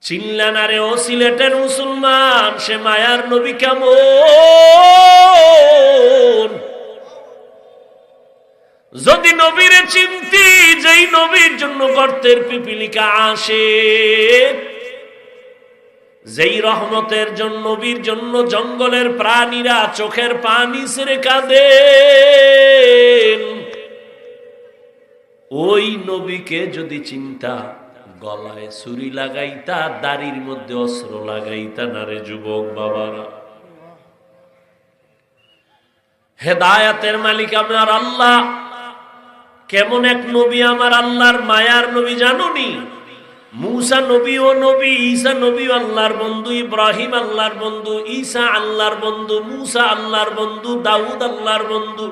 চিনলেন আরে ও সিলেটের মুসলমান, সে মায়ার নবী কেমন? যদি নবীরে চিনতি, যেই নবীর জন্য গর্তের পিপিলিকা আসে, যেই রহমতের জন্য নবীর জন্য জঙ্গলের প্রাণীরা চোখের পানি ছেড়ে কাঁদে, ওই নবীকে যদি চিন্তা, গলায় ছুরি লাগাইতা, দাড়ির মধ্যে অস্ত্র লাগাইতা না রে যুবক বাবারা। হেদায়াতের মালিক আমার আল্লাহ। কেমন এক নবী আমার আল্লাহর মায়ার নবী জানোনি? মুসা নবী ও নবী, ঈসা নবী আল্লাহর বন্ধু, ইব্রাহিম আল্লাহর বন্ধু, ঈসা আল্লাহর বন্ধু, মুসা আল্লাহর বন্ধু, দাউদ আল্লাহর বন্ধু,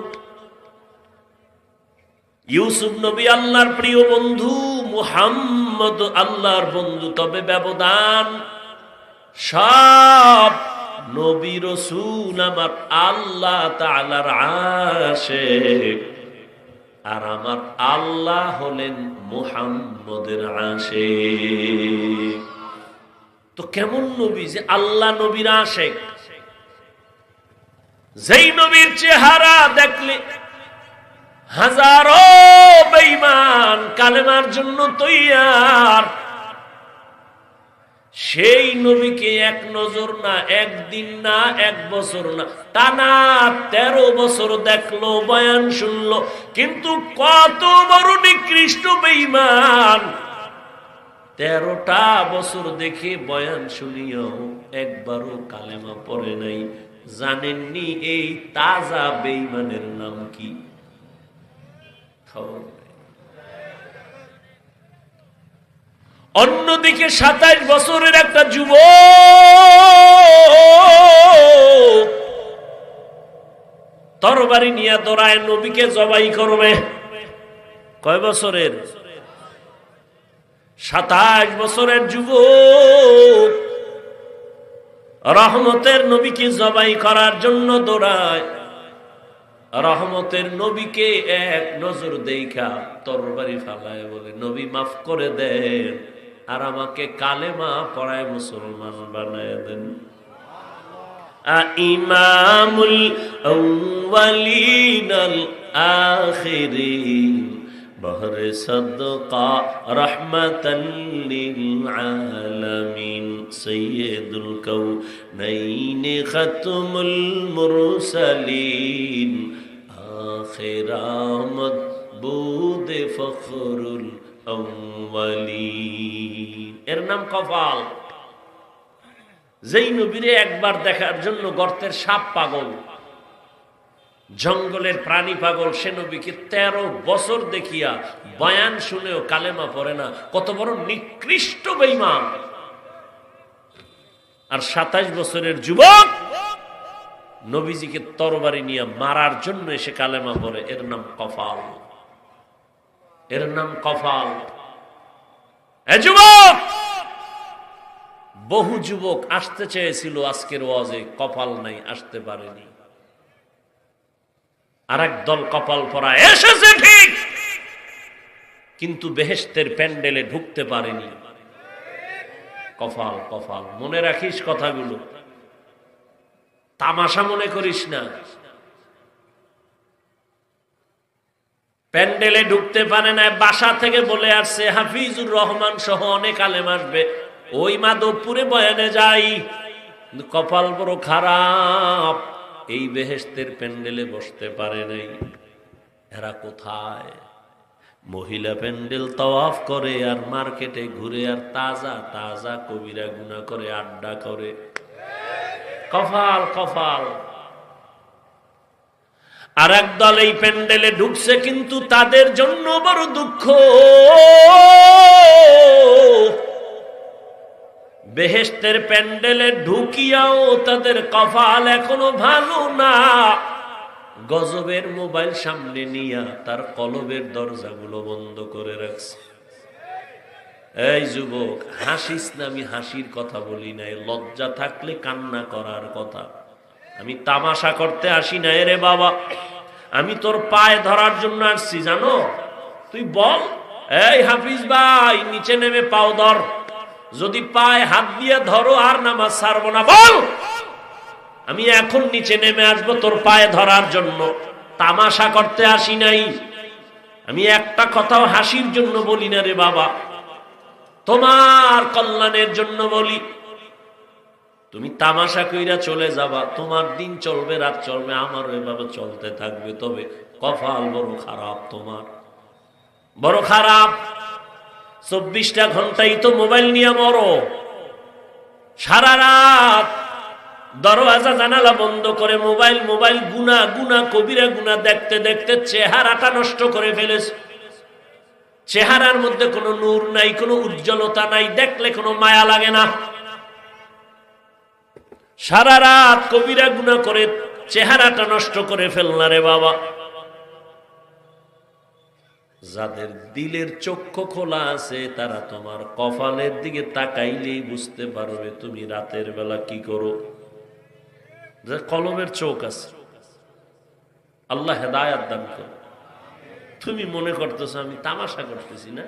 ইউসুফ নবী আল্লাহর প্রিয় বন্ধু, মুহাম্মদ আল্লাহর বন্ধু। তবে ব্যবধান, সব নবী রাসূল আমার আল্লাহ তাআলার আশিক, আর আমার আল্লাহ হলেন মুহাম্মদের আশিক। তো কেমন নবী যে আল্লাহ নবীর আশিক? যেই নবীর চেহারা দেখলে হাজারো বেঈমান কালেমার জন্য তৈয়ার, সেই নবীকে এক নজর না, একদিন না, এক বছর না, টানা 13 বছর দেখলো, বয়ান শুনলো, কিন্তু কত বড় নিকৃষ্ট বেঈমান! 13টা বছর দেখে বয়ান শুনিও একবারও কালেমা পড়ে নাই। জানেননি এই তাজা বেঈমানের নাম কি? অন্যদিকে 27 বছরের একটা যুবক তরবারি নিয়ে দৌড়ায়, নবীকে জবাই করবে। কয় বছরের? 27 বছরের যুবক রহমতের নবীকে জবাই করার জন্য দৌড়ায়। রহমতের নবীকে এক নজর দেখা তরবারি ফালায় বলে, নবী মাফ করে দেন, আর আমাকে কালেমা পড়ায় মুসলমান বানায় দেন। ইমামুল আউয়ালিন আল আখিরিন, বহরে সাদকা রাহমাতান লিল আলামিন, সাইয়্যিদুল কাউনাইন খাতমুল মুরসালিন, আখিরামত বুদে ফখরুল আউয়ালিন। এর নাম কপাল। যেই নবীরে একবার দেখার জন্য গর্তের সাপ পাগল, জঙ্গলের প্রাণী পাগল, সে নবীকে 13 বছর দেখিয়া বয়ান শুনেও কালেমা পড়ে না। কত বড় নিকৃষ্ট বেঈমান! আর 27 বছরের যুবক নবীজিকে তরবারি নিয়ে মারার জন্য এসে কালেমা পড়ে। এর নাম কপাল, এর নাম কপাল। এ যুবক, বহু যুবক আসতে চেয়েছিল আজকের ওয়াজে, কপাল নাই, আসতে পারেনি। আর এক দল কপাল পরা এসেছে ঠিক, কিন্তু বেহেশতের প্যান্ডেলে ঢুকতে পারেনি। কপাল কপাল, মনে রাখিস কথাগুলো, তামাশা মনে করিস না। প্যান্ডেলে ঢুকতে পারে না, বাসা থেকে বলে আসছে হাফিজুর রহমান সহ অনেক আলেম আসবে, ওই মাধবপুরে বয়ানে যাই, কিন্তু কপাল বড় খারাপ, এই বেহেশতের প্যান্ডেলে বসতে পারে নাই। এরা কোথায়? মহিলা প্যান্ডেল তাওয়াফ করে, আর মার্কেটে ঘুরে, আর তাজা তাজা কবিরা গুনাহ করে, আড্ডা করে। কপাল কপাল। আর একদল এই প্যান্ডেলে ঢুকছে, কিন্তু তাদের জন্য বড় দুঃখ, বেহেশতের প্যান্ডেলে ঢুকিয়াও তাদের কপাল এখনো ভালো না। গজবের মোবাইল সামনে নিয়া তার কলবের দরজাগুলো বন্ধ করে রাখছে। এই যুবক, হাসিস না, আমি হাসির কথা বলি নাই, লজ্জা থাকলে কান্না করার কথা। আমি তামাশা করতে আসি না রে বাবা, আমি তোর পায়ে ধরার জন্য আসছি, জানো? তুই বল, এই হাফিজ ভাই, নিচে নেমে পাও ধর, যদি পায়ে হাত দিয়ে ধরো আর নামাজ ছাড়বো না, বল আমি এখন নিচে নেমে আসবো তোর পায়ে ধরার জন্য। তামাশা করতে আসি নাই, আমি একটা কথাও হাসির জন্য বলি না রে বাবা, তোমার কল্যাণের জন্য বলি। তুমি তামাশা কইরা চলে যাবা, তোমার দিন চলবে, রাত চলবে, আমারও এভাবে চলতে থাকবে। তবে কপাল বড় খারাপ, তোমার বড় খারাপ। 24টা ঘন্টাই তো মোবাইল নিয়ে মরো, সারা রাত দরওয়াজা জানালা বন্ধ করে মোবাইল মোবাইল গুনা গুনা কবিরা গুনা দেখতে দেখতে চেহারাটা নষ্ট করে ফেলেছ। চেহারার মধ্যে কোনো নূর নাই, কোনো উজ্জ্বলতা নাই, দেখলে কোনো মায়া লাগে না। সারা রাত কবিরা গুনাহ করে চেহারাটা নষ্ট করে ফেলনা রে বাবা। যাদের দিলের চক্ষু খোলা আছে তারা তোমার কপালের দিকে তাকাইলেই বুঝতে পারবে তুমি রাতের বেলা কি করো। যে কলবের চোখ আছে, আল্লাহ হেদায়েত দান করো। তুমি মনে করতেছো আমি তামাশা করতেছি না,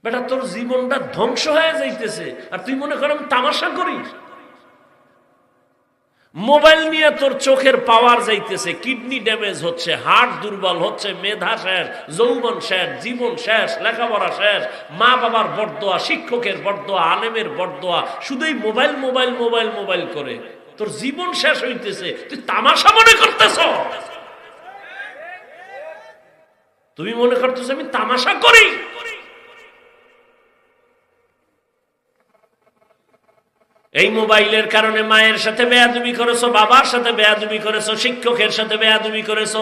বেটা তোর জীবনটা ধ্বংস হয়ে যাইতেছে আর তুই মনে কর আমি তামাশা করি। মোবাইল নিয়ে তোর চোখের পাওয়ার যাইতেছে, কিডনি ড্যামেজ হচ্ছে, হার্ট দুর্বল হচ্ছে, মেধা শেষ, যৌবন শেষ, জীবন শেষ, লেখাপড়া শেষ, মা বাবার বরদোয়া, শিক্ষকের বরদোয়া, আলেমের বরদোয়া, শুধুই মোবাইল মোবাইল মোবাইল মোবাইল করে তোর জীবন শেষ হইতেছে, তুই তামাশা মনে করতেছ। তুমি মনে করতেছ আমি তামাশা করি। এই মোবাইলের কারণে মায়ের সাথে বেয়াদবি করেছো, বাবার সাথে বেয়াদবি করেছো, শিক্ষকের সাথে বেয়াদবি করেছো।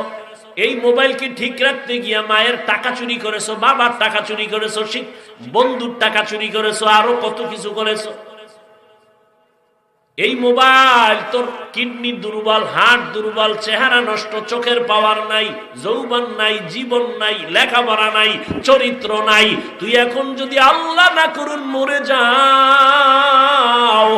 এই মোবাইলকে ঠিক রাখতে গিয়া মায়ের টাকা চুরি করেছো, বাবার টাকা চুরি করেছো, বন্ধুর টাকা চুরি করেছো, আরো কত কিছু করেছো। এই মোবাইল তোর কিডনি দুর্বল, হার্ট দুর্বল, চেহারা নষ্ট, চোখের পাওয়ার নাই, যৌবন নাই, জীবন নাই, লেখাপড়া নাই, চরিত্র নাই। তুই এখন যদি আল্লাহ না করুন মরে যাও,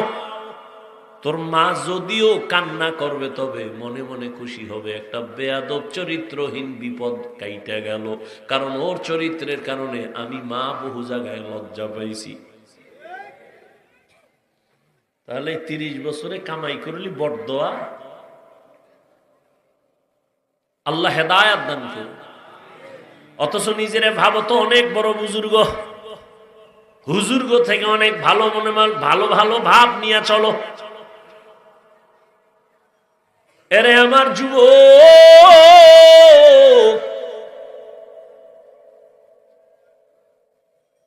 তোর মা যদিও কান্না করবে তবে মনে মনে খুশি হবে, একটা বেয়াদব চরিত্রহীন বিপদ কাইটা গেল। কারণ ওর চরিত্রের কারণে আমি মা বহু জায়গায় লজ্জা পাইছি। তাহলে 30 বছরে কামাই করলি বড়দোয়া। আল্লাহ হেদায়েত দান করুন। অথচ নিজেরে ভাবো তো অনেক বড় বুজুর্গ, হুজুর্গ থেকে অনেক ভালো মনে ভালো ভালো ভাব নিয়ে চলো। এরে আমার যুবক,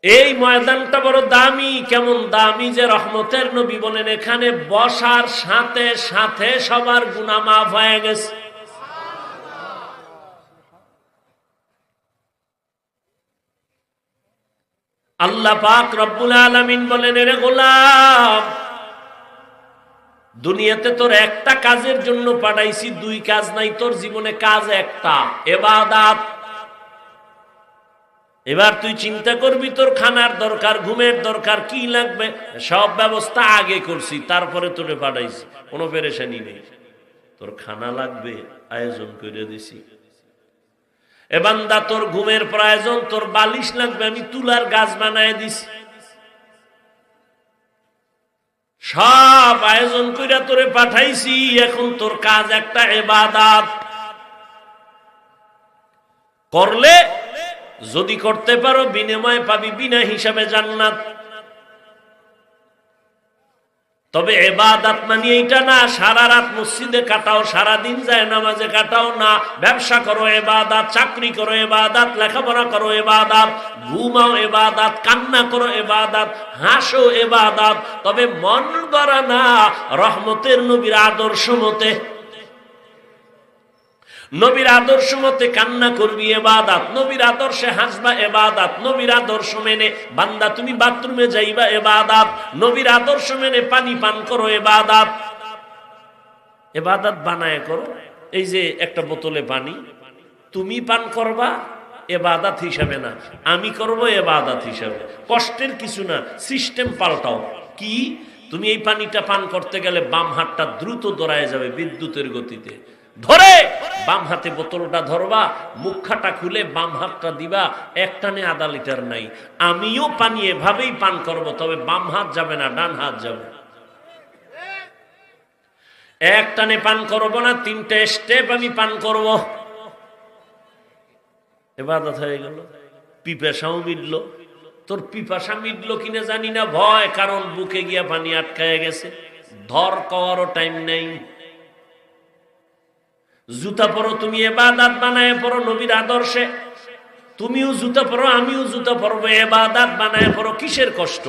এই ময়দানটা বড় দামি। কেমন দামি যে রহমতের নবী বলেন এখানে বসার সাথে সাথে সবার গুনাহ মাফ হয়ে গেছে। আল্লাহ পাক রব্বুল আলামিন বলেন এরে গোলাম, দুনিয়াতে তোর একটা কাজের জন্য পাঠাইছি, 2 কাজ নাই তোর জীবনে, কাজ একটা, ইবাদত। এবার তুই চিন্তা করবি তোর খানার দরকার, ঘুমের দরকার, কি লাগবে, সব ব্যবস্থা আগে করছি, তারপরে তোরে পাঠাইছি, কোনো পেরেশানি নেই। তোর খানা লাগবে, আয়োজন করে দিছি। এ বান্দা তোর ঘুমের প্রয়োজন, তোর বালিশ লাগবে, আমি তুলার গাছ বানায় দিছি। সব আয়োজন কইরা তোরে পাঠাইছি, এখন তোর কাজ একটা, ইবাদত করলে যদি করতে পারো বিনিময় পাবি বিনা হিসাবে জান্নাত। তবে ইবাদত মানে এইটা না সারা রাত মসজিদে কাটাও, সারা দিন যায় নামাজে কাটাও না। ব্যবসা করো ইবাদত, চাকরি করো ইবাদত, লেখাপড়া করো ইবাদত, ঘুমাও ইবাদত, কান্না করো ইবাদত, হাসো ইবাদত। তবে মন গড়া না, রহমতের নবীর আদর্শ মতে। নবীর আদর্শ মতে কান্না করবি ইবাদত, নবীর আদর্শে হাসবা ইবাদত, নবীর আদর্শ মেনে বান্দা তুমি বাথরুমে যাইবা ইবাদত, নবীর আদর্শ মেনে পানি পান করো ইবাদত। ইবাদত বানায় করো। এই যে একটা বোতলে পানি তুমি পান করবা ইবাদত হিসাবে না, আমি করব ইবাদত হিসাবে। কষ্টের কিছু না, সিস্টেম পাল্টাও। কি? তুমি এই পানিটা পান করতে গেলে বাম হাতটা দ্রুত দৌড়ায় যাবে বিদ্যুতের গতিতে, ধরে বাম হাতে বোতলটা ধরবা, মুখাটা খুলে বাম হাতটা দিবা, এক টানে আধা লিটার নাই। আমিও পানি এভাবেই পান করব, তবে বাম হাত যাবে না, ডান হাত যাবে। এক টানে পান করব না, 3টে স্টেপ আমি পান করব। ইবাদত হয়ে গেল। পিপাসাও মিটল। তোর পিপাসা মিটলো কিনা জানি না, ভয়, কারণ বুকে গিয়া পানি আটকায় গেছে। ধর কওয়ারও টাইম নেই। জুতা পরো, তুমি ইবাদত বানায় পরো নবীর আদর্শে। তুমিও জুতা পরো, আমিও জুতা পরবো, ইবাদত বানায় পরো। কিসের কষ্ট?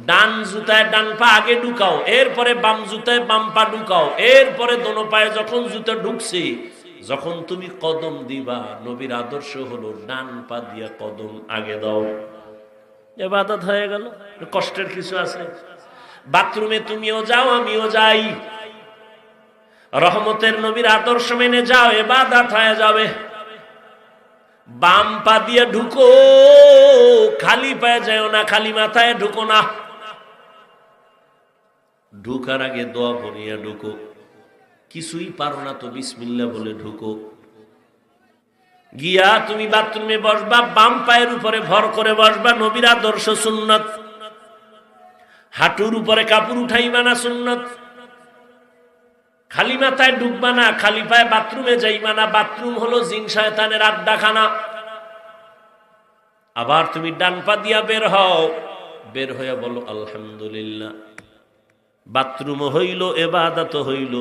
ডান জুতায় ডান পা আগে ঢুকাও, এরপরে বাম জুতায় বাম পা ঢুকাও, এরপরে দোনো পায়ে যখন জুতা ঢুকছে, যখন তুমি কদম দিবা, নবীর আদর্শ হলো ডান পা দিয়া কদম আগে দাও। ইবাদত হয়ে গেল। কষ্টের কিছু আছে? বাথরুমে তুমিও যাও, আমিও যাই, রহমতের নবীর আদর্শ মেনে যাও, ইবাদত হয়ে যাবে। বাম পা দিয়ে ঢুকো, খালি পায়ে যাও না, খালি মাথায় ঢুকো না। ঢুকার আগে দোয়া পড়িয়া ঢুকো। কিছুই পারো না তো বিসমিল্লাহ বলে ঢুকো। গিয়া তুমি বাথরুমে বসবা, বাম পায়ের উপরে ভর করে বসবা, নবীর আদর্শ সুন্নত। হাঁটুর উপরে কাপড় উঠাইবা না, সুন্নত। খালি মাথায় ঢুকবা না, খালি পায়ে বাথরুমে যাইবা না। বাথরুম হলো জিন শয়তানের আড্ডাখানা। আবার তুমি ডান পা দিয়া বের হও, বের হইয়া বলো আলহামদুলিল্লাহ। বাথরুম হইল, ইবাদত হইল।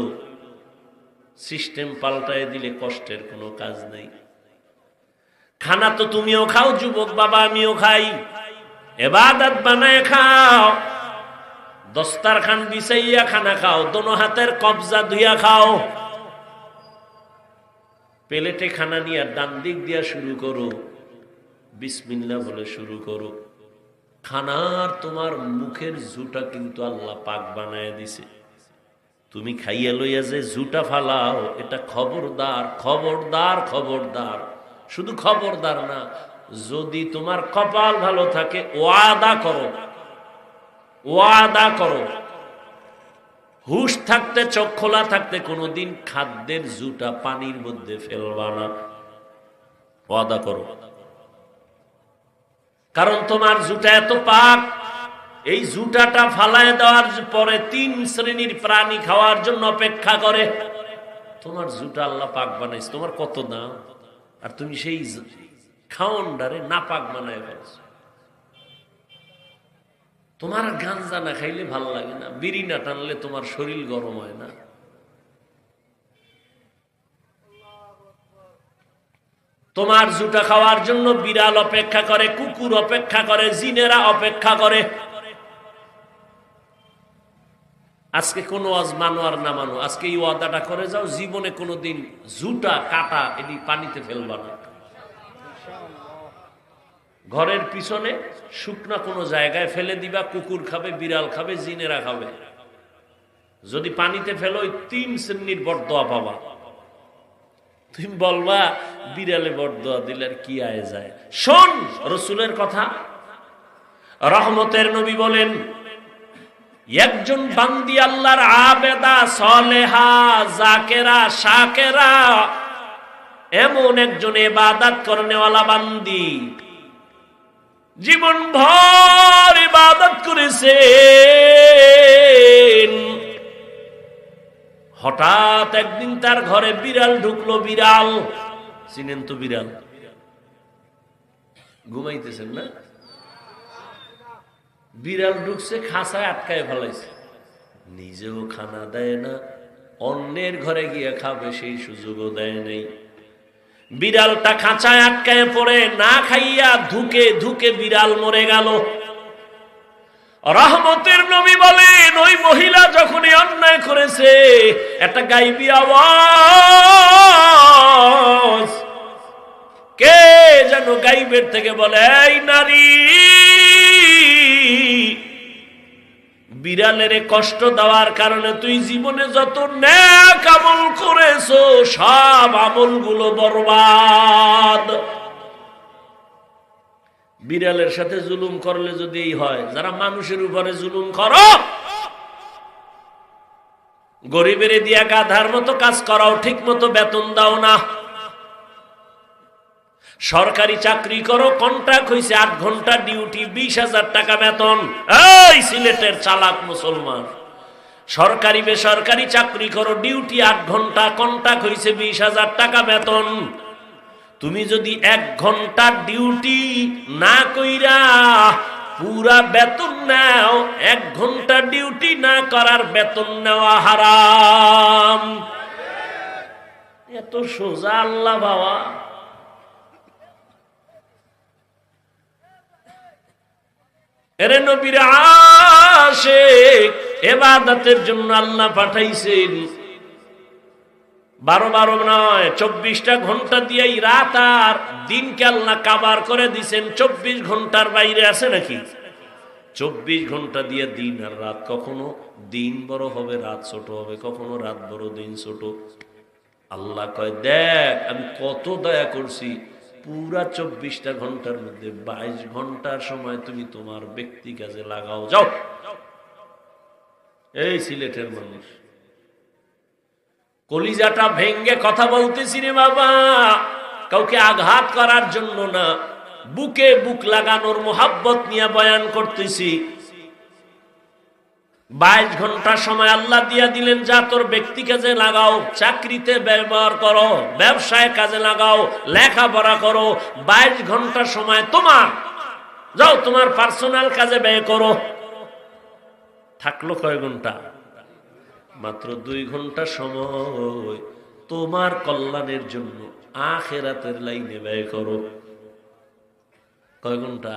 সিস্টেম পাল্টায় দিলে কষ্টের কোনো কাজ নাই। খানা তো তুমিও খাও, যুবক বাবা, আমিও খাই। ইবাদত বানায় খাও, দস্তারখান বিছাইয়া খানা খাও, দোনো হাতের কবজা ধুইয়া খাও। প্লেটে খানা নিয়ে ডান দিক দিয়া শুরু করো, বিসমিল্লাহ বলে শুরু করো। খানার তোমার মুখের জুটা কিন্তু আল্লাহ পাক বানায় দিছে। তুমি খাইয়া লইয়া যে জুটা ফালাও, এটা খবরদার, খবরদার, খবরদার। শুধু খবরদার না, যদি তোমার কপাল ভালো থাকে, ওয়াদা করো, ওয়াদা করো, হুশ থাকতে, চোখ খোলা থাকতে কোনোদিন খাদ্যের জুটা পানির মধ্যে ফেলবা না। ওয়াদা করো। কারণ তোমার জুটা এত পাক, এই জুটাটা ফালায় দেওয়ার পরে 3 শ্রেণীর প্রাণী খাওয়ার জন্য অপেক্ষা করে। তোমার জুটা আল্লাহ পাক বানাইছে, তোমার কত দাম, আর তুমি সেই খাওয়ানডারে না পাক বানায় ফেলছো। তোমার গাঞ্জা না খাইলে ভাল লাগে না, বিড়ি না টানলে তোমার শরীর গরম হয় না। তোমার জুটা খাওয়ার জন্য বিড়াল অপেক্ষা করে, কুকুর অপেক্ষা করে, জিনেরা অপেক্ষা করে। আজকে কোনো ওয়াজ মানো আর না মানো, আজকে এই ওয়াদাটা করে যাও, জীবনে কোনোদিন জুটা কাটা এটি পানিতে ফেলবা না। ঘরের পিছনে শুকনা কোনো জায়গায় ফেলে দিবা, কুকুর খাবে, বিড়াল খাবে, জিনেরা খাবে। যদি পানিতে ফেলো, 3 শ্রেণীর বরদোয়া পাবা। তুমি বলবা বিড়ালে বরদোয়া দিলে আর কি আয় যায়। শোন রাসূলের কথা, রহমতের নবী বলেন, একজন বান্দি আল্লাহর আবেদা, সালেহা, জাকেরা, শাকেরা, এমন একজন ইবাদত করনেওয়ালা বান্দি, জীবন ভর ইবাদত করেছে, হঠাৎ একদিন তার ঘরে বিড়াল ঢুকলো। বিড়াল চিনেন তো? বিড়াল ঘুমাইতেছেন না? বিড়াল ঢুকছে, খাঁচায় আটকায় ফেলাইছে। নিজেও খানা দেয় না, অন্যের ঘরে গিয়ে খাবে সেই সুযোগও দেয় নাই। বিড়ালটা খাঁচায় আটকায় পড়ে, না খাইয়া ধুকে ধুকে বিড়াল মরে গেল। রহমতের নবী বলেন, ওই মহিলা যখনই অন্যায় করেছে, একটা গাইবী আওয়াজ কে যেন গাইবের থেকে বলে, এই নারী, বিড়ালের কষ্ট দেওয়ার কারণে তুই জীবনে যত নেক আমল করেছো, সব আমলগুলো বরবাদ। বিড়ালের সাথে জুলুম করলে যদি এই হয়, যারা মানুষের উপরে জুলুম করো, গরিবের দিয়া গাধার মতো কাজ করাও, ঠিক মতো বেতন দাও না। সরকারি চাকরি করো, কন্ট্রাক্ট হয়েছে 8 ঘন্টা ডিউটি, 20,000 টাকা বেতন। এই সিলেটের চালাক মুসলমান, সরকারি বেসরকারি চাকরি করো, ডিউটি 8 ঘন্টা, কন্ট্রাক্ট হয়েছে 20,000 টাকা বেতন। তুমি যদি 1 ঘন্টা ডিউটি না কইরা পুরা বেতন নাও, 1 ঘন্টা ডিউটি না করার বেতন নেওয়া হারাম। এত সোজা আল্লাহ বাবা। এরে নবীর আশিক, ইবাদতের জন্য আল্লাহ পাঠাইছেন। 12 নয়, 24টা ঘন্টা দিয়েই রাত আর দিনকে আল্লাহ কাবার করে দিছেন। 24 ঘন্টার বাইরে আছে নাকি? 24 ঘন্টা দিয়ে দিন আর রাত। কখনো দিন বড় হবে, রাত ছোট হবে, কখনো রাত বড়, দিন ছোট। আল্লাহ কয়, দেখ আমি কত দয়া করছি। পুরা 24টা ঘন্টার মধ্যে 22 ঘন্টার সময় তুমি তোমার ব্যক্তি কাজে লাগাও, যাও। এই সিলেটের মানুষ, কলিজাটা ভেঙ্গে কথা বলতেছি রে বাবা, কাউকে আঘাত করার জন্য না, বুকে বুক লাগানোর মোহাব্বত নিয়ে বয়ান করতেছি। 22 ঘন্টা সময় আল্লাহ দিয়া দিলেন, যা তোর ব্যক্তি কাজে লাগাও, চাকরিতে ব্যবহার করো, ব্যবসায় কাজে লাগাও, লেখাপড়া করো। 22 ঘন্টা সময় তোমার, যাও তোমার পার্সোনাল কাজে ব্যয় করো। থাকলো কয় ঘন্টা? মাত্র 2 ঘন্টা সময় তোমার কল্যাণের জন্য আখিরাতের লাইনে ব্যয় করো। কয় ঘন্টা?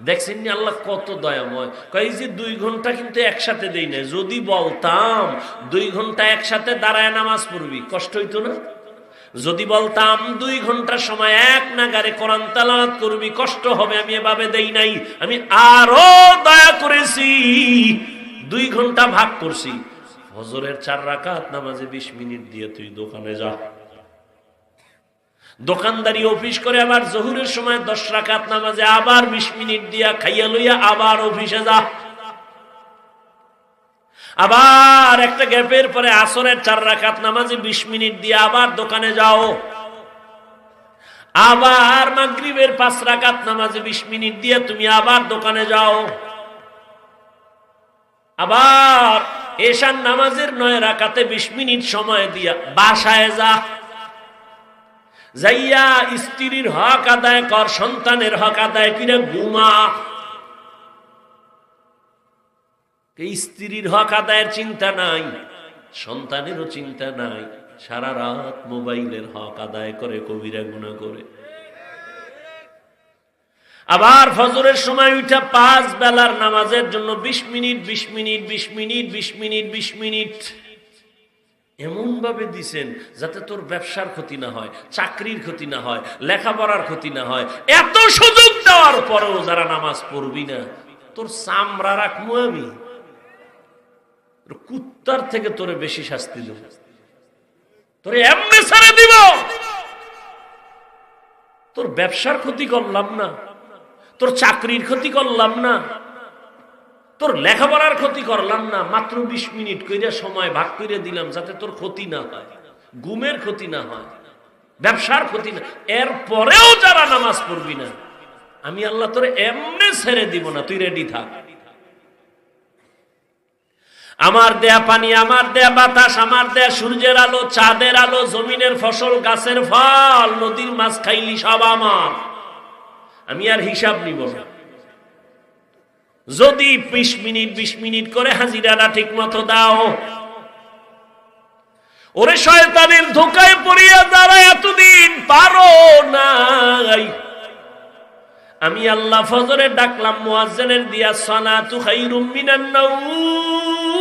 দেখছেন নি আল্লাহ কত দয়াময়। কয় যে 2 ঘন্টা কিন্তু একসাথে দেই না। যদি বলতাম 2 ঘন্টা একসাথে দাঁড়ায় নামাজ পড়বি, কষ্ট হইতো না? যদি বলতাম 2 ঘন্টা সময় এক নাগারে কোরআন তেলাওয়াত করবি, কষ্ট হবে। আমি এভাবে দেই নাই, আমি আরো দয়া করেছি। 2 ঘন্টা ভাগ করছি। ফজরের 4 রাকাত নামাজে 20 মিনিট দিয়ে তুই দোকানে যা। দোকানদারি অফিস করে আবার জোহরের সময় 10 রাকাত নামাজে আবার 20 মিনিট দিয়া খাইয়া লইয়া আবার অফিসে যা। আবার একটা গ্যাপের পরে আসরের 4 রাকাত নামাজে 20 মিনিট দিয়ে আবার দোকানে যাও। আবার মাগরিবের 5 রাকাত নামাজে 20 মিনিট দিয়ে তুমি আবার দোকানে যাও। আবার এশার নামাজের 9 রাকাতে 20 মিনিট সময় দিয়া বাসায় যা। যাইয়া স্ত্রীর হক আদায় কর, সন্তানের হক আদায় করে ঘুমা। স্ত্রীর হক আদায়ের চিন্তা নাই, সন্তানেরও চিন্তা নাই, সারা রাত মোবাইলের হক আদায় করে কবিরা গুনাহ করে। আবার ফজরের সময় উঠা 5 বেলার নামাজের জন্য 20 minute 20 minute 20 minute 20 minute 20 minute এমন ভাবে দিছেন যাতে তোর ব্যবসার ক্ষতি না হয়, চাকরির ক্ষতি না হয়, লেখাপড়ার ক্ষতি না হয়। এত সুযোগ দেওয়ার পরেও যারা নামাজ পড়বি না, তোর চামড়া রাখবো আমি। কুত্তার থেকে তোরে বেশি শাস্তি দেব, তোরে এমনি ছেড়ে দিব। তোর ব্যবসার ক্ষতি করলাম না, তোর চাকরির ক্ষতি করলাম না, তোর লেখাপড়ার ক্ষতি করলাম না, মাত্র 20 মিনিট কইরা সময় ভাগ করে দিলাম যাতে তোর ক্ষতি না হয়, ঘুমের ক্ষতি না হয়, ব্যবসার ক্ষতি না। এরপরেও যারা নামাজ পড়বি না, আমি আল্লাহ তোরে এমনি ছেড়ে দিব না, তুই রেডি থাক। আমার দেয়া পানি, আমার দেয়া বাতাস, আমার দেয়া সূর্যের আলো, চাঁদের আলো, জমিনের ফসল, গাছের ফল, নদীর মাছ খাইলি সব আমার। আমি আর হিসাব নিব না। যদি 20 মিনিট 20 মিনিট করে হাজিরাটা ঠিক মতো দাও। ওরে শয়তানের ধোকায় পড়িয়া যারা এতদিন পারো নাই, আমি আল্লাহ ফজরে ডাকলাম, মুয়াজ্জিনের দিয়া সালাতু খায়রুম মিনান নাওম,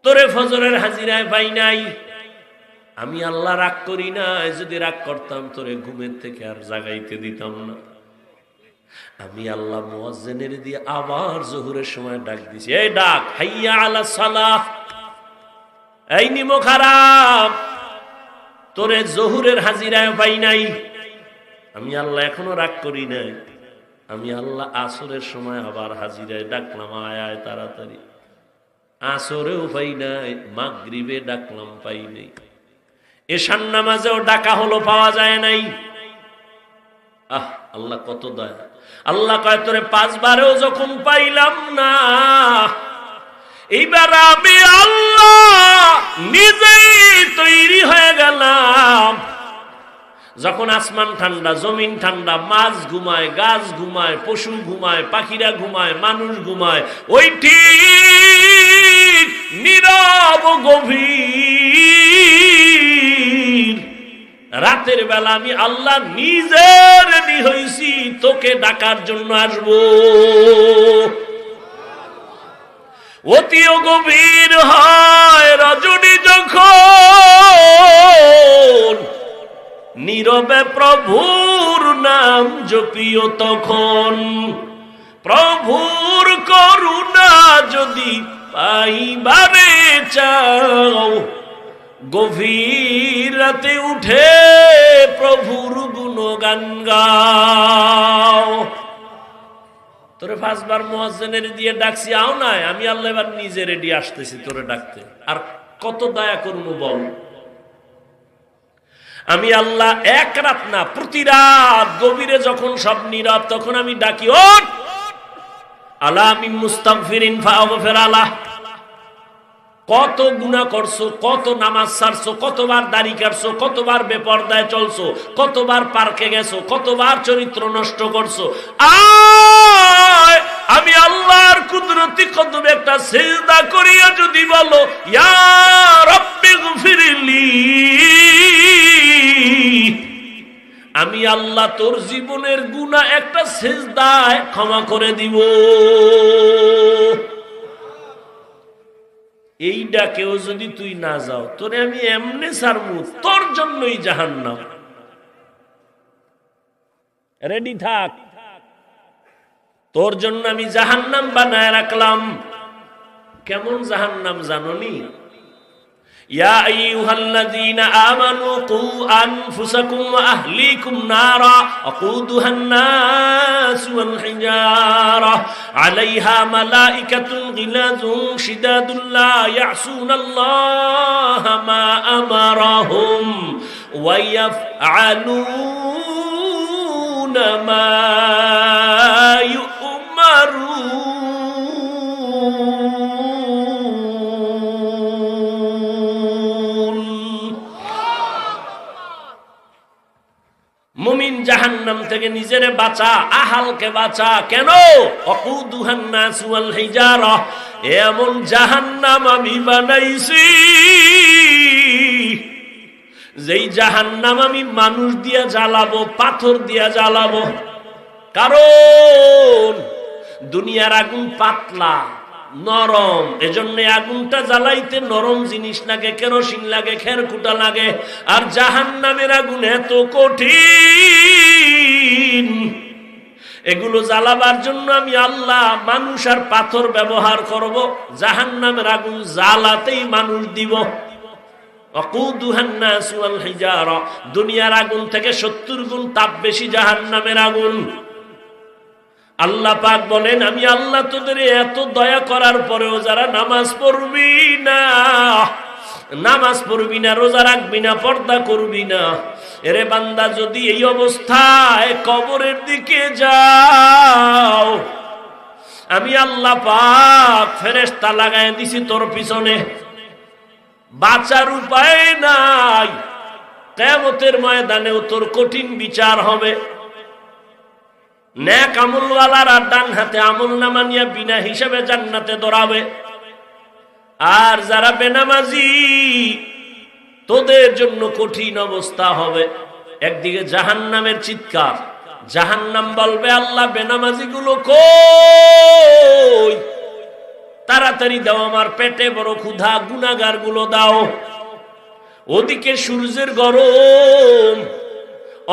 তোরে ফজরের হাজিরায় পাই নাই। আমি আল্লাহ রাগ করি নাই, যদি রাগ করতাম তোরে ঘুমের থেকে আর জাগাইতে দিতাম না। আমি আল্লাহ মুয়াজ্জিনের দিয়ে আবার জোহরের সময় ডাক দিছি, এই ডাক, হাইয়া আলা সালাহ। এই নিমো খারাপ, তোরে জোহরের হাজিরায় পাই নাই। আমি আল্লাহ এখনো রাগ করি নাই। আমি আল্লাহ আসরের সময় আবার হাজিরায় ডাকলাম, আয় আয় তাড়াতাড়ি। আসরেও পাই নাই, মাগরিবে ডাকলাম পাই নাই, এশার নামাজেও ডাকা হলো পাওয়া যায় নাই। আল্লাহ কত দয়া। আল্লাহ কয় তোরে 5 বারেও যখন পাইলাম না, এইবার আমি আল্লাহ নিজেই তৈরি হয়ে গেলাম। যখন আসমান ঠান্ডা, জমিন ঠান্ডা, মাছ ঘুমায়, গাছ ঘুমায়, পশু ঘুমায়, পাখিরা ঘুমায়, মানুষ ঘুমায়, ওই ঠিক নীরব গভীর রাতের বেলা আমি আল্লাহ নিজে রেডি হইছি তোকে ডাকার জন্য আসবো। অতিও গভীর হয় রজনী যখন, নীরবে প্রভুর নাম জপিও তখন। প্রভুর করুণা যদি পাইবারে চাও, গভীর রাতে উঠে প্রভুর গুণগান গাও। তোরে 5 বার মুয়াজ্জিনের দিয়ে ডাকছি, আও নাই, আমি আল্লাহ এবার নিজে রেডি আসতেছি তোরে ডাকতে। আর কত দয়া করবো বল। আমি আল্লাহ এক রাত না, প্রতি রাত গভীরে যখন সব নীরব, তখন আমি ডাকি, ওঠ আলা মিন মুস্তাগফিরিন ফাগফির আলাহ। কত গুনাহ করছো, কত নামাজ ছাড়ছো, কতবার দাড়ি কাটছো, কতবার বেপরদায় চলছো, কতবার পার্কে গেছো, কতবার চরিত্র নষ্ট করছো। আমি আল্লাহর কুদরতি কদমে একটা সিজদা করিয়া যদি বলো, ইয়া রাব্বি গফিরলি, আমি আল্লাহ তোর জীবনের গুনাহ একটা সিজদায় ক্ষমা করে দিব। এইটা কেউ যদি তুই না যাও, তোরে আমি এমনি ছাড়বো, তোর জন্যই জাহান্নাম। রেডি থাক, তোর জন্য আমি জাহান্নাম বানায় রাখলাম। কেমন জাহান্নাম জানোনি? ইয়া আইয়ুহাল্লাযীনা আমানু কু আনফুসাকুম ওয়া আহলিকুম নারা আকুদুহান নাস ওয়াল হিজারা আলাইহা মালাইকাতুন গিলাযুন শিদাদুন লা ইয়াসুনাল্লাহা মা আমারাহুম ওয়া ইয়াফআলুনা মা ইউমারুন। মুমিন জাহান্নাম থেকে নিজেরে বাঁচা, আহালকে বাঁচা। কেন? ওয়াকুদুহান নাস ওয়াল হিজারা, এমন জাহান্নাম আমি বানাইছি যেই জাহান্নাম আমি মানুষ দিয়া জ্বালাবো, পাথর দিয়া জ্বালাবো। কারণ দুনিয়ার আগুন পাতলা, নরম, এজন্য আগুনটা জ্বালাইতে নরম জিনিস লাগে, কেরোসিন লাগে, খেরকুটা লাগে। আর জাহান্নামের আগুন এত কঠিন, এগুলো জ্বালাবার জন্য আমি আল্লাহ মানুষ আর পাথর ব্যবহার করব। জাহান্নামের আগুন জ্বালাতেই মানুষ দিব। ওয়াকুদুহান নাস ওয়াল হিজারা, দুনিয়ার আগুন থেকে 70 গুণ তাপ বেশি জাহান্নামের আগুন। আল্লাহ পাক বলেন, আমি আল্লাহ তোদের এত দয়া করার পরেও যারা নামাজ পড়বি না, নামাজ পড়বি না, রোজা রাখবি না, পর্দা করবি না, এরে বান্দা যদি এই অবস্থায় কবরের দিকে যাও, আমি আল্লাহ পাক ফেরেশতা লাগায় দিছি তোর পিছনে, বাঁচার উপায় নাই। কিয়ামতের ময়দানেও তোর কঠিন বিচার হবে। নেক আমলওয়ালারা ডান হাতে আমল নামা নিয়ে বিনা হিসাবে জান্নাতে দৌড়াবে, আর যারা বেনামাজি তোদের জন্য কঠিন অবস্থা হবে। একদিকে জাহান্নামের চিৎকার, জাহান্নাম বলবে, আল্লাহ বেনামাজি গুলো কই, তাড়াতাড়ি দাও, আমার পেটে বড় ক্ষুধা, গুনাহগার গুলো দাও। ওদিকে সূর্যের গরম,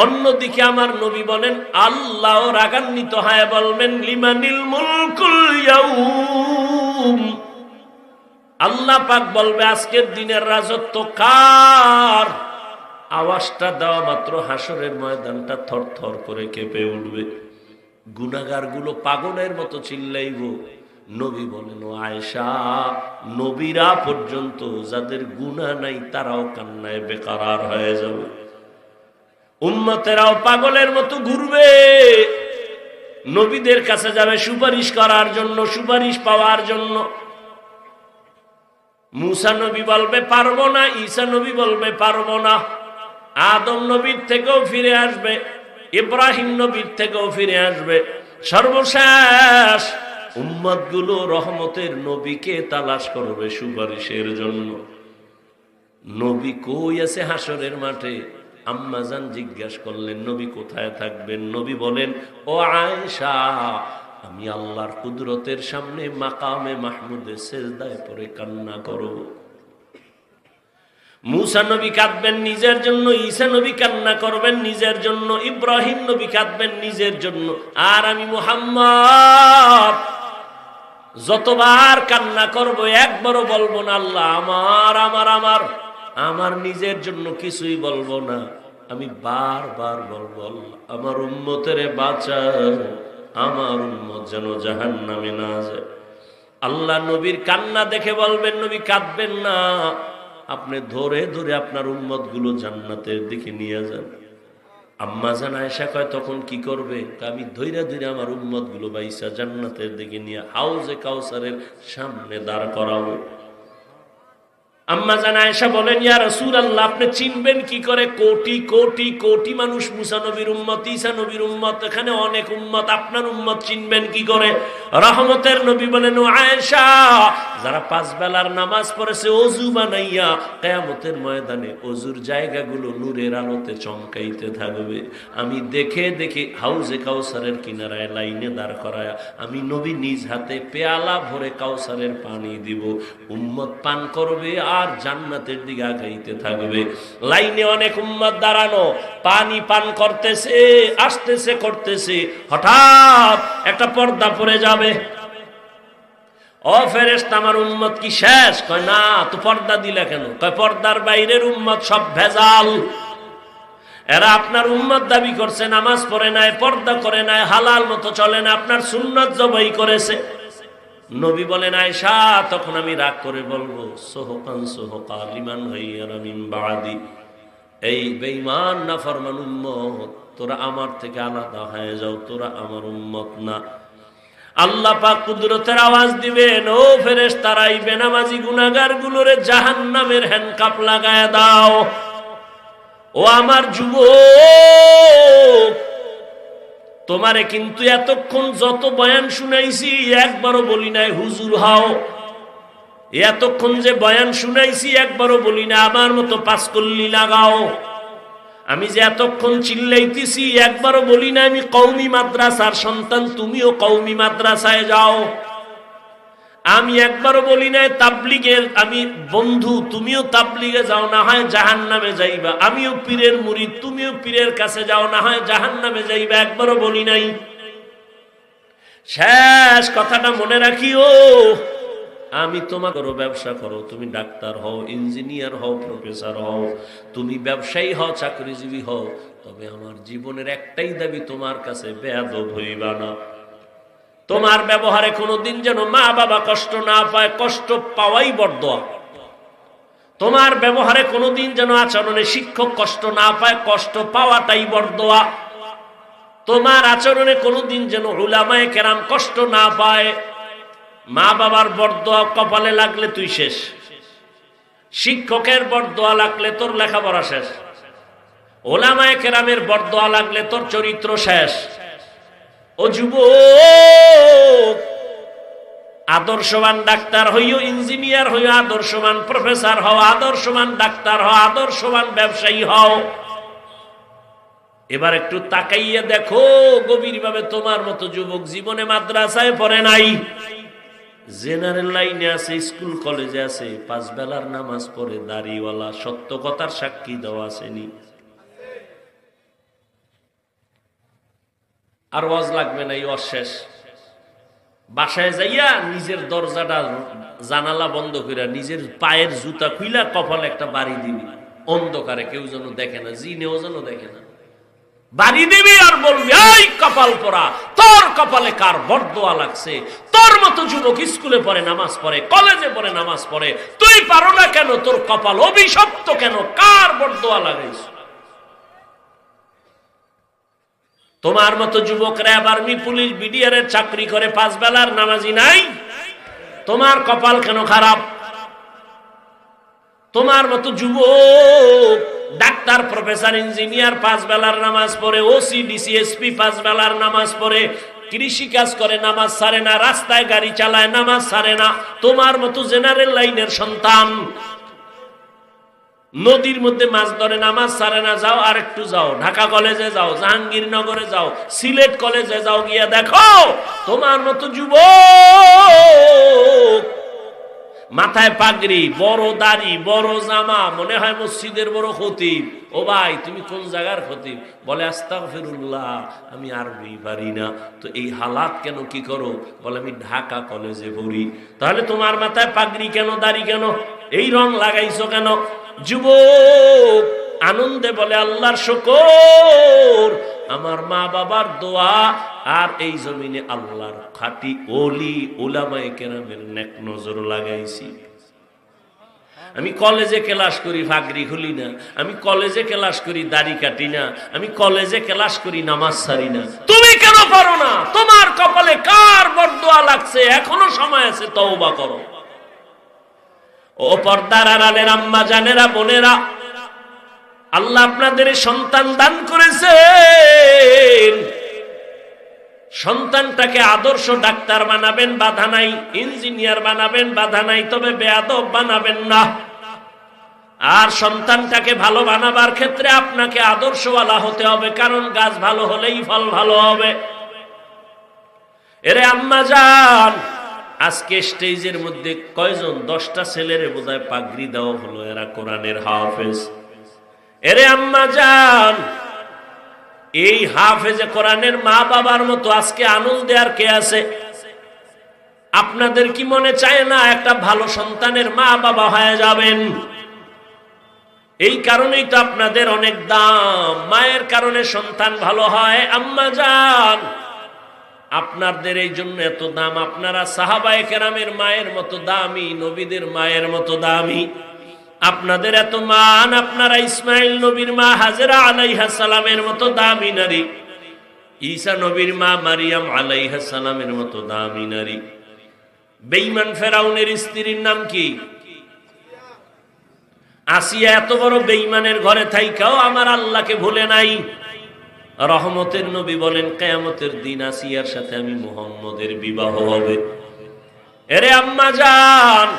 অন্যদিকে আমার নবী বলেন, আল্লাহ রাগান্বিত হয় বলবেন, লিমানিল মুলকুল ইয়াউম, আল্লাহ পাক বলবে আজকের দিনের রাজত্ব কার? আওয়াজটা দেওয়া মাত্র হাসরের ময়দানটা থরথর করে কেঁপে উঠবে। গুনাহগার গুলো পাগলের মতো চিল্লাইব, নবী বলেন, ও আয়েশা, নবীরা পর্যন্ত যাদের গুনাহ নাই তারাও কান্নায় বেকারার হয়ে যাবে, উম্মতেরাও পাগলের মতো ঘুরবে, নবীদের কাছে যাবে সুপারিশ করার জন্য, সুপারিশ পাওয়ার জন্য। মুসা নবী বলবে পারবো না, ঈসা নবী বলবে পারবো না, আদম নবীর থেকেও ফিরে আসবে, ইব্রাহিম নবীর থেকেও ফিরে আসবে। সর্বশেষ উম্মতগুলো রহমতের নবীকে তালাশ করবে সুপারিশের জন্য। নবী কই আছে হাসরের মাঠে? আম্মাজান জিজ্ঞাসা করলেন, নবী কোথায় থাকবেন? নবী বলেন, ও আয়েশা, আমি আল্লাহর কুদরতের সামনে মাকামে মাহমুদে সেজদায় পড়ে কান্না করব। মুসা নবী কাঁদবেন নিজের জন্য, ঈসা নবী কান্না করবেন নিজের জন্য, ইব্রাহিম নবী কাঁদবেন নিজের জন্য, আর আমি মুহাম্মদ যতবার কান্না করব একবারও বলবো না আল্লাহ আমার আমার আমার আমার নিজের জন্য কিছুই বলবো না, আমি বারবার বলবো আল্লাহ আমার উম্মতের বাঁচাও, আমার উম্মত যেন জাহান্নামে না যায়। আল্লাহ নবীর কান্না দেখে বলবেন, নবী কাঁদবেন না, আপনি ধরে ধরে আপনার উম্মত গুলো জান্নাতের দিকে নিয়ে যান। আম্মা জান আয়েশা কয়, তখন কি করবে? আমি ধৈর্য ধৈর্য আমার উম্মত গুলো বাইসা জান্নাতের দিকে নিয়ে হাউজে কাউসারের সামনে দাঁড় করাবো। আম্মা জান আয়েশা বলেন, ইয়া রাসূলুল্লাহ, আপনি চিনবেন কি করে? কোটি কোটি কোটি মানুষ মুসা নবীর উম্মত, ঈসা নবীর উম্মত, এখানে অনেক উম্মত, আপনার উম্মত চিনবেন কি করে? রহমতের নবী বলেন, ও আয়েশা, যারা 5 বেলার নামাজ পড়েছে ওযু বানাইয়া, কিয়ামতের ময়দানে ওযুর জায়গাগুলো নূরের আলোতে চমকাইতে থাকবে। আমি দেখে দেখে হাউজে কাউসারের কিনারায় লাইনে দাঁড় করায়া আমি নবী নিজ হাতে পেয়ালা ভরে কাউসারের পানি দিব, উম্মত পান করবে আর জান্নাতের দিকে আগাইতে থাকবে। লাইনে অনেক উম্মত দাঁড়ানো, পানি পান করতেছে, আসতেছে করতেছে, হঠাৎ একটা পর্দা পড়ে যাবে। ও ফেরেশতা, আমার উম্মত কি শেষ? কয় না। তো পর্দা দিলা কেন? কয় পর্দার বাইরের উম্মত সব ভেজাল, এরা আপনার উম্মত দাবি করছে, নামাজ পড়ে নাই, পর্দা করে নাই, হালাল মতো চলে না, আপনার সুন্নাত জবাই করেছে। নবী বলেন, আয়েশা, তখন আমি রাগ করে বলবো, সোহকান সোহকা লিমান হাইয়ানা মিন বাদি, এই বেঈমান নাফরমান উম্মত, তোরা আমার থেকে আলাদা হয়ে যাও, তোরা আমার উম্মত না। আল্লাহ পাক কুদরতের আওয়াজ দিবেন, ও ফেরেশতারা, এই বেনামাজি গুনাহগার গুলোরে জাহান্নামের হ্যান্ডকাপ লাগায় দাও। ও আমার যুবক, তোমারে কিন্তু এতক্ষণ যত বয়ান শুনাইছি একবারও বলি নাই হুজুর হও, এতক্ষণ যে বয়ান শুনাইছি একবারও বলি না আমার মতো পাঁচকল্লি লাগাও। আমি যে এতক্ষণ চিল্লাইতেছি একবারও বলি না আমি কওমি মাদ্রাসার সন্তান, তুমিও কওমি মাদ্রাসায় যাও। আমি একবারও বলি নাই তাবলিগের আমি বন্ধু, তুমিও তাবলিগে যাও, না হয় জাহান্নামে যাইবা। আমিও পীরের মুরিদ, তুমিও পীরের কাছে যাও, না হয় জাহান্নামে যাইবা। একবারও বলি নাই। শেষ কথাটা মনে রাখিও, আমি তোমাকে ব্যবসা করো, তুমি ডাক্তার হও, ইঞ্জিনিয়ার হও, প্রফেসর হও, তুমি ব্যবসায়ী হও, চাকরিজীবী হও, তবে আমার জীবনের একটাই দাবি, তোমার কাছে বেয়াদব হইবা না। তোমার ব্যবহারে কোনোদিন যেন মা বাবা কষ্ট না পায়, কষ্ট পাওয়াই বরদোয়া। তোমার ব্যবহারে কোনোদিন যেন আচরণে শিক্ষক কষ্ট না পায়, কষ্ট পাওয়াটাই বরদোয়া। তোমার আচরণে কোনোদিন যেন উলামায়ে কেরাম কষ্ট না পায়। মা বাবার বরদোয়া কপালে লাগলে তুই শেষ, শিক্ষকের বরদোয়া লাগলে তোর লেখাপড়া শেষ, উলামায়ে কেরামের বরদোয়া লাগলে তোর চরিত্র শেষ। ও যুবক, আদর্শবান ডাক্তার হইও, ইঞ্জিনিয়ার হইও, আদর্শবান প্রফেসর হও, আদর্শবান ডাক্তার হও, আদর্শবান ব্যবসায়ী হও। এবার একটু তাকাইয়া দেখো গভীরভাবে, তোমার মতো যুবক জীবনে মাদ্রাসায় পড়ে নাই, জেনারেল লাইনে আছে, স্কুল কলেজে আছে, 5 বেলার নামাজ পড়ে, দাড়িওয়ালা, সত্য কথার সাক্ষী দেওয়া আসেনি। আর ওয়াজ লাগবে না, এই অশেষ। বাসায় যাইয়া নিজের দরজাটা জানালা বন্ধ কইরা নিজের পায়ের জুতা খুইলা কপালে একটা বাড়ি দিবি, অন্ধকারে, কেউ যেন দেখে না, জিনেও যেন দেখে না। বাড়ি দিবি আর বলবি, এই কপাল পোড়া, তোর কপালে কার বরদোয়া লাগছে? তোর মতো যুবক স্কুলে পড়ে, নামাজ পড়ে, কলেজে পড়ে, নামাজ পড়ে, তুই পারো না কেন? তোর কপাল অভিশপ্ত কেন? কার বরদোয়া লাগাইছ? তোমার মতো যুবক র্যাব, আর্মি, পুলিশ, বিডিআর এর চাকরি করে, 5 বেলার নামাজি নাই, তোমার কপাল কেন খারাপ? তোমার মতো যুবক ডাক্তার, প্রফেসর, ইঞ্জিনিয়ার 5 বেলার নামাজ পড়ে, ওসি, ডিসি, এসপি 5 বেলার নামাজ পড়ে, কৃষি কাজ করে, নামাজ ছাড়ে না, রাস্তায় গাড়ি চালায়, নামাজ ছাড়ে না। তোমার মতো জেনারেল লাইনের সন্তান নদীর মধ্যে মাছ ধরে, নামাজ ছাড়ে না। যাও আর একটু যাও, ঢাকা কলেজে যাও, জাহাঙ্গীরনগরে যাও, সিলেট কলেজে যাও, গিয়া দেখো তোমার মতো যুবক মাথায় পাগড়ি, বড় দাড়ি, বড় জামা, মনে হয় মসজিদের বড় খতিব। ও ভাই, তুমি কোন জায়গার খতিব? বলে আস্তাগফিরুল্লাহ, আমি আরবি পারি না। তো এই হালাত কেন, কি করো? বলে আমি ঢাকা কলেজে পড়ি। তাহলে তোমার মাথায় পাগড়ি কেন, দাড়ি কেন, এই রং লাগাইছো কেন? যুবক আনন্দে বলে আল্লাহর শুকর, আমার মা বাবার দোয়া, আর এই জমিনে আল্লাহর খাঁটি ওলি উলামায়ে কেরামের নেক নজর লাগাইছি। আমি কলেজে ক্লাস করি, পাগড়ি খুলি না। আমি কলেজে ক্লাস করি, দাড়ি কাটি না। আমি কলেজে ক্লাস করি, নামাজ ছাড়ি না। তুমি কেন পারো না? তোমার কপালে কার বরদোয়া লাগছে? এখনো সময় আছে, তওবা করো। ও পর্দার আড়ালের আম্মা জানেরা, বোনেরা, আল্লাহ আপনাদের সন্তান দান করেছেন। সন্তানটাকে আদর্শ ডাক্তার বানাবেন, বাধা নাই। ইঞ্জিনিয়ার বানাবেন, বাধা নাই। তবে বেয়াদব বানাবেন না। আর সন্তানটাকে ভালো বানাবার ক্ষেত্রে আপনাকে আদর্শওয়ালা হতে হবে, কারণ গাছ ভালো হলেই ফল ভালো হবে। এরে আম্মা জান, আজকে স্টেজের মধ্যে কয়জন? 10টা ছেলেরে বোধহয় পাগড়ি দেওয়া হলো, এরা কোরআনের হাফেজ। এরে আম্মা জান, এই হাফেজে কোরআনের মা বাবার মতো আজকে আনন্দ দেওয়ার কে আছে? আপনাদের কি মনে চায় না একটা ভালো সন্তানের মা বাবা হয়ে যাবেন? এই কারণেই তো আপনাদের অনেক দাম। মায়ের কারণে সন্তান ভালো হয়। আম্মা জান, আপনাদের এই জন্য এত দাম। আপনারা সাহাবায়ে কেরামের মায়ের মতো দামি, নবীদের মায়ের মতো দামি। আপনাদের এত মান। আপনারা ইসমাইল নবীর মা হাজেরা আলাইহিস সালামের মতো দামি নারী, ঈসা নবীর মা মারিয়াম আলাইহিস সালামের মতো দামি নারী। বেঈমান ফেরাউনের স্ত্রীর নাম কি? আসিয়া। এত বড় বেঈমানের ঘরে থাইকাও আমার আল্লাহকে ভুলে নাই। রহমতের নবী বলেন, কিয়ামতের দিন আসিয়ার সাথে আমি মুহাম্মদের বিবাহ হবে। এরে আম্মা জান,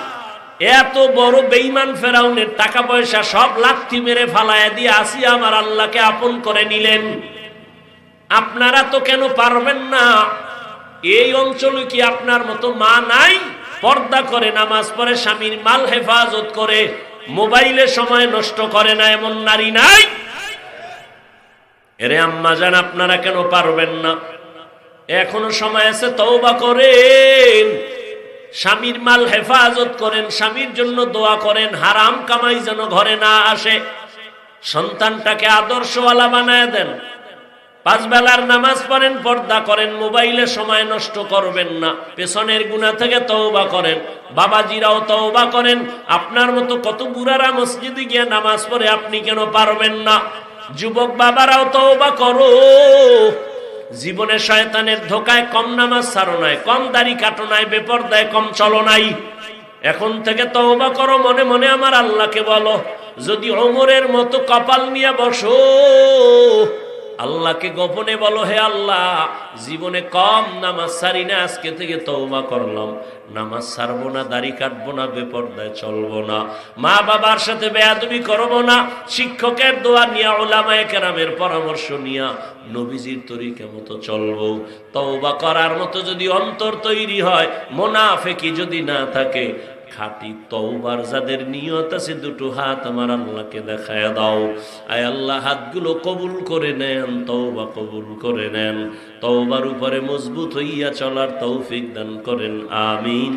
এত বড় বেঈমান ফেরাউনের টাকা পয়সা সব লাথি মেরে ফালায়া দিয়ে আসিয়া আমার আল্লাহকে আপন করে নিলেন। আপনারা তো কেন পারবেন না? এই অঞ্চলে কি আপনার মতো মা নাই? পর্দা করে, নামাজ পড়ে, স্বামীর মাল হেফাজত করে, মোবাইলে সময় নষ্ট করে না, এমন নারী নাই? এরে আম্মা জান, আপনারা কেন পারবেন না? এখনো সময় আছে, তওবা করেন। স্বামীর মাল হেফাজত করেন, স্বামীর জন্য দোয়া করেন, হারাম কামাই যেন ঘরে না আসে। সন্তানটাকে আদর্শওয়ালা বানায় দেন। 5 বেলার নামাজ পড়েন, পর্দা করেন, মোবাইলে সময় নষ্ট করবেন না। পেছনের গুনাহ থেকে তওবা করেন। বাবাজিরাও তওবা করেন। আপনার মতো কত বুড়ারা মসজিদে গিয়ে নামাজ পড়ে, আপনি কেন পারবেন না? যুবক বাবারাও তওবা করো। জীবনে শয়তানের ধোকায় কম নামাজ ছাড়ো নাই, কম দাড়ি কাটো নাই, বেপরদায় কম চলো নাই। এখন থেকে তওবা করো, মনে মনে আমার আল্লাহকে বলো। যদি ওমরের মতো কপাল নিয়ে বসো, আল্লাহকে গোপনে বলো, হে আল্লাহ, জীবনে কম নামাজ ছাড়ি না, আজকে থেকে তওবা করলাম, নামাজ ছাড়বো না, দাড়ি কাটবো না, বেপরদায় চলবো না, মা বাবার সাথে বেয়াদবি করবো না, শিক্ষকের দোয়া নিয়া, উলামায়ে কেরামের পরামর্শ নিয়া নবীজির তরিকা মতো চলবো। তওবা করার মতো যদি অন্তর তৈরি হয়, মুনাফিকি যদি না থাকে, খাঁটি তওবার যাদের নিয়ত আছে, দুটো হাত আমার আল্লাহকে দেখায় দাও। আয় আল্লাহ, হাতগুলো কবুল করে নেন, তওবা কবুল করে নেন। তওবার উপরে মজবুত হইয়া চলার তৌফিক দান করেন, আমিন।